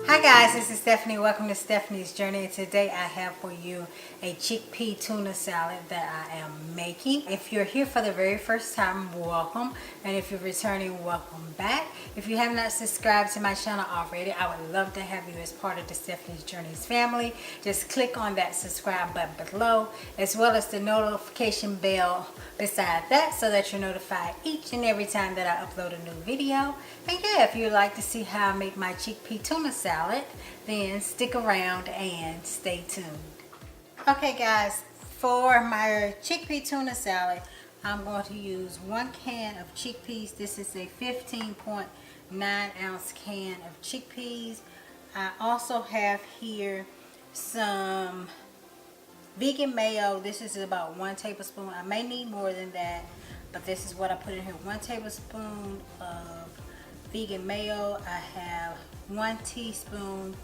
Hi guys, this is Stephanie. Welcome to Stephanie's Journey. And today I have for you a chickpea tuna salad that I am making. If you're here for the very first time, welcome. And if you're returning, welcome back. If you have not subscribed to my channel already, I would love to have you as part of the Stephanie's Journeys family. Just click on that subscribe button below, as well as the notification bell beside that, so that you're notified each and every time that I upload a new video. And yeah, if you'd like to see how I make my chickpea tuna salad, then stick around and stay tuned. Okay guys, for my chickpea tuna salad, I'm going to use 1 can of chickpeas. This is a 15.9 ounce can of chickpeas. I also have here some vegan mayo. This is about 1 tablespoon. I may need more than that, but this is what I put in here. 1 tablespoon of vegan mayo. I have 1 teaspoon,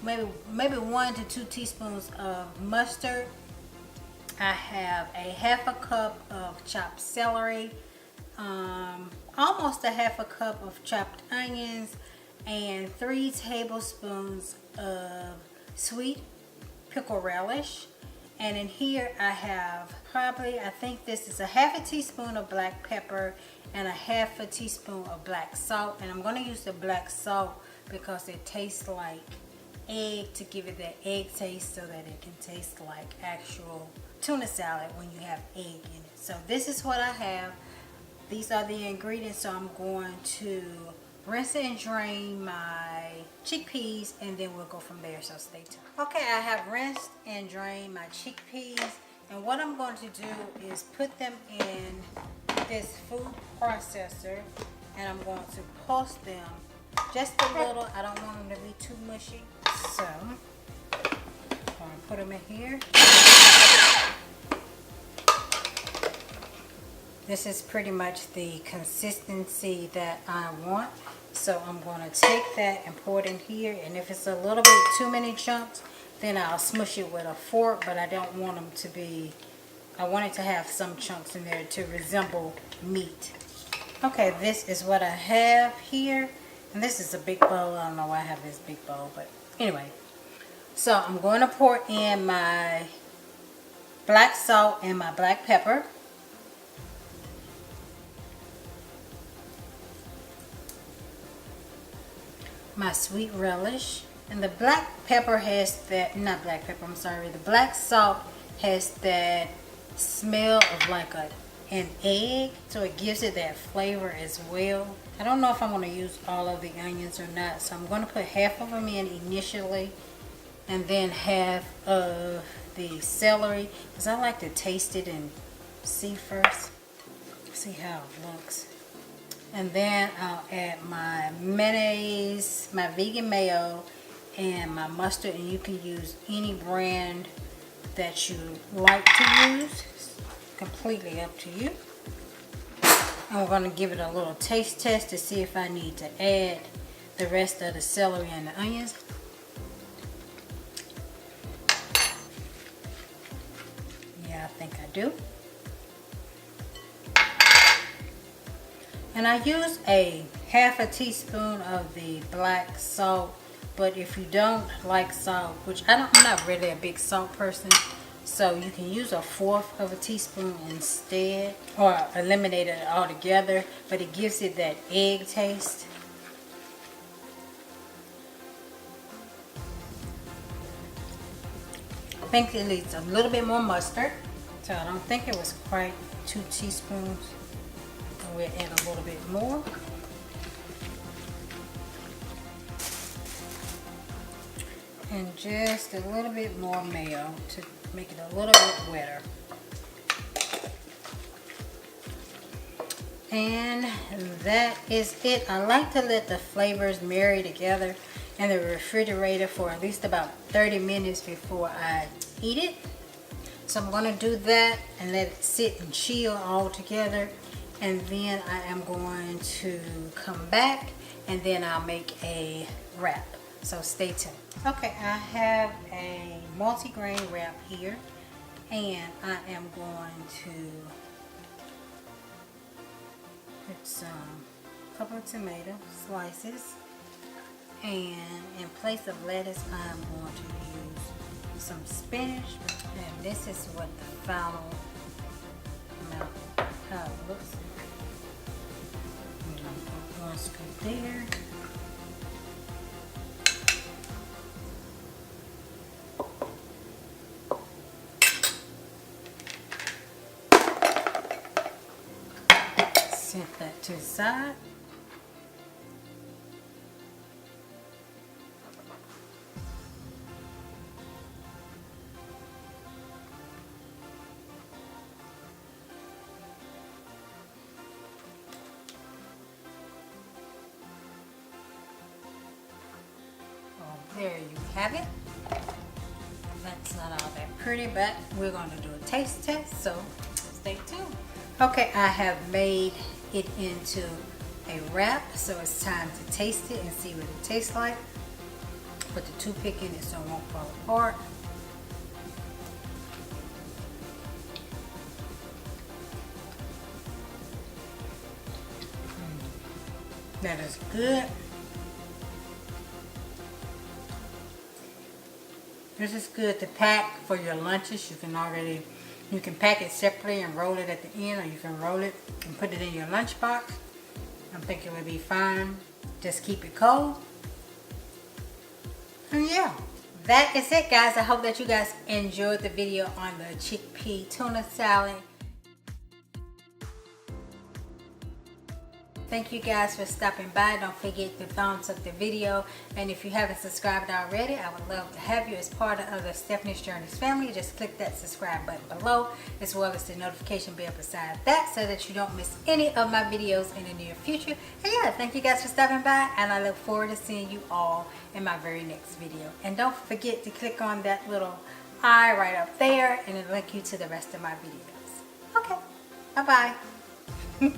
maybe 1 to 2 teaspoons of mustard. I have a 1/2 cup of chopped celery, almost a 1/2 cup of chopped onions, and 3 tablespoons of sweet pickle relish. And in here I have I think this is a 1/2 teaspoon of black pepper and a 1/2 teaspoon of black salt. And I'm going to use the black salt because it tastes like egg, to give it that egg taste, so that it can taste like actual tuna salad when you have egg in it. So this is what I have. These are the ingredients. So I'm going to rinse and drain my chickpeas, and then we'll go from there, so stay tuned. Okay, I have rinsed and drained my chickpeas, and what I'm going to do is put them in this food processor, and I'm going to pulse them just a little. I don't want them to be too mushy, so I'm going to put them in here. This is pretty much the consistency that I want. So I'm going to take that and pour it in here. And if it's a little bit too many chunks, then I'll smush it with a fork. But I don't want them to be, I want it to have some chunks in there to resemble meat. Okay, this is what I have here. And this is a big bowl. I don't know why I have this big bowl, but anyway. So I'm going to pour in my black salt and my black pepper. My sweet relish, and the black pepper has that, not black pepper, I'm sorry, the black salt has that smell of like an egg, so it gives it that flavor as well. I don't know if I'm going to use all of the onions or not, so I'm going to put 1/2 of them in initially, and then 1/2 of the celery, because I like to taste it and see first, see how it looks. And then I'll add my mayonnaise, my vegan mayo, and my mustard. And you can use any brand that you like to use. It's completely up to you. And we're going to give it a little taste test to see if I need to add the rest of the celery and the onions. Yeah, I think I do. And I use a 1/2 teaspoon of the black salt, but if you don't like salt, which I'm not really a big salt person, so you can use a 1/4 teaspoon instead, or eliminate it altogether, but it gives it that egg taste. I think it needs a little bit more mustard, so I don't think it was quite 2 teaspoons. We'll add a little bit more. And just a little bit more mayo to make it a little bit wetter. And that is it. I like to let the flavors marry together in the refrigerator for at least about 30 minutes before I eat it. So I'm going to do that and let it sit and chill all together. And then I am going to come back, and then I'll make a wrap. So stay tuned. Okay, I have a multi-grain wrap here, and I am going to some couple of tomato slices, and in place of lettuce I'm going to use some spinach, and this is what the final amount, how it looks. I'm going to put one scoop there. Set that to the side. There you have it. That's not all that pretty, but we're going to do a taste test, so stay tuned. Okay, I have made it into a wrap, so it's time to taste it and see what it tastes like. Put the toothpick in it so it won't fall apart. That is good. This is good to pack for your lunches. You can pack it separately and roll it at the end, or you can roll it and put it in your lunchbox. I think it would be fine. Just keep it cold. And yeah, that is it, guys. I hope that you guys enjoyed the video on the chickpea tuna salad. Thank you guys for stopping by. Don't forget to thumbs up the video. And if you haven't subscribed already, I would love to have you as part of the Stephanie's Journeys family. Just click that subscribe button below, as well as the notification bell beside that, so that you don't miss any of my videos in the near future. And yeah, thank you guys for stopping by, and I look forward to seeing you all in my very next video. And don't forget to click on that little eye right up there, and it'll link you to the rest of my videos. Okay, bye-bye.